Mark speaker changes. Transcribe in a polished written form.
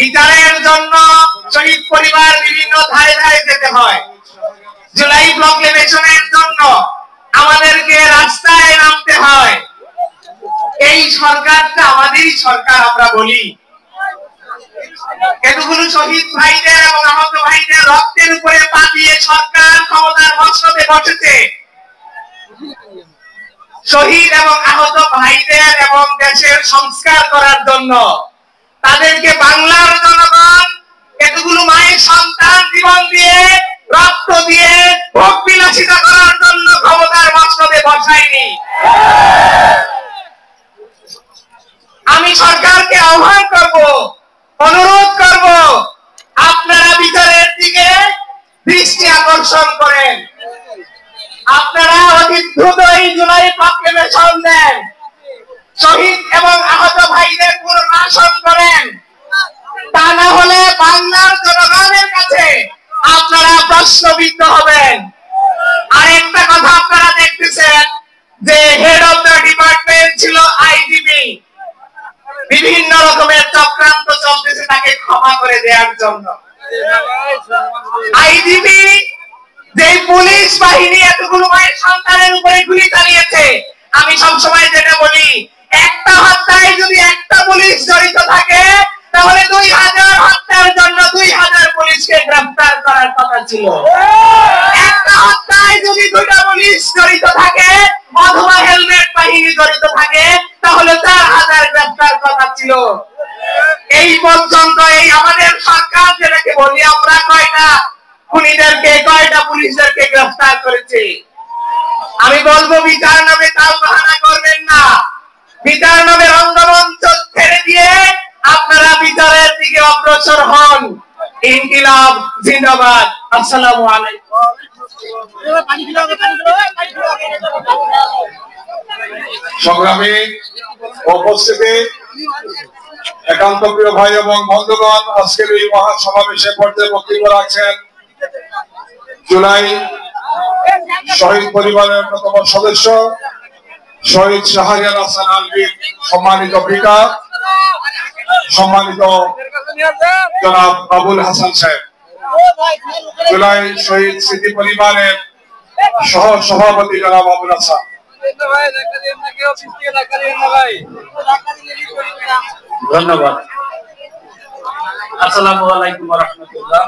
Speaker 1: বিচারের জন্য শহীদ পরিবার বিভিন্ন ধারে ধারে যেতে হয়। জুলাই প্রক্লেমেশনের জন্য আমাদেরকে রাস্তায় নামতে হয়। এই সরকারটা আমাদেরই সরকার আমরা বলি। এতগুলো শহীদ ভাইদের এবং আহত ভাইদের রক্তের উপরে পা দিয়ে সরকার ক্ষমতার মসনদে বসেছে। শহীদ এবং আহত ভাইদের এবং দেশের সংস্কার করার জন্য। তাদেরকে বাংলার জনগণ এতগুলো মায়ের সন্তান জীবন দিয়ে রক্ত দিয়ে ভোগ বিলাসিতা করার জন্য ক্ষমতার মসনদে বসায়নি। আমি সরকারকে আহ্বান করব, অনুরোধ করব, আপনারা বিচারের দিকে দৃষ্টি আকর্ষণ করেন। আপনারা অতি দ্রুত এই জুলাই প্রক্লেমেশন দেন, শহীদ এবং আহত ভাইদের পুনর্বাসন করেন। তা না হলে বাংলার জনগণের কাছে আপনারা প্রশ্নবিদ্ধ হবেন। আরেকটা কথা আপনারা দেখতেছেন যে হেড অফ দ্য ডিপার্টমেন্ট ছিল আইজিপি। বিভিন্ন রকমের চক্রান্ত চলতেছে তাকে ক্ষমা করে দেওয়ার জন্য। আইজিপি যে পুলিশ বাহিনী এতগুলো মায়ের সন্তানের উপরে গুলি চালিয়েছে, আমি সবসময় যেটা বলি, একটা হত্যায় যদি একটা পুলিশ জড়িত থাকে তাহলে 2000 হত্যার জন্য 2000 পুলিশকে গ্রেফতার করার কথা ছিল। একটা হত্যায় যদি 2টা পুলিশ জড়িত থাকে অথবা হেলমেট বাহিনী জড়িত থাকে তাহলে 4000 গ্রেফতার কথা ছিল। এই পর্যন্ত এই আমাদের সরকার যেটাকে বলি আমরা কয়টা খুনিদেরকে, কয়টা পুলিশদেরকে গ্রেফতার করেছে? আমি বলবো বিচার নামে তাল বাহানা করবেন না। বিচার নামে রঙ্গমঞ্চ ছেড়ে দিয়ে আপনারা বিচারের দিকে অগ্রসর হন। ইনকিলাব জিন্দাবাদ। আসসালামু আলাইকুম।
Speaker 2: সংগ্রামী উপস্থিতি, একান্ত প্রিয় ভাই এবং বন্ধুগণ, আজকের এই মহাসমাবেশে পর্যায়ে বক্তব্য রাখছেন জুলাই শহীদ পরিবারের অন্যতম সদস্য শহীদ শাহরিয়ার হাসান আলভীর সম্মানিত পিতা, সম্মানিত জনাব আবুল হাসান সাহেব, জুলাই শহীদ স্মৃতি পরিবারের সহ সভাপতি জনাব আবুল হাসান।
Speaker 3: ধন্যবাদ। আসসালামু আলাইকুম ওয়া রাহমাতুল্লাহ।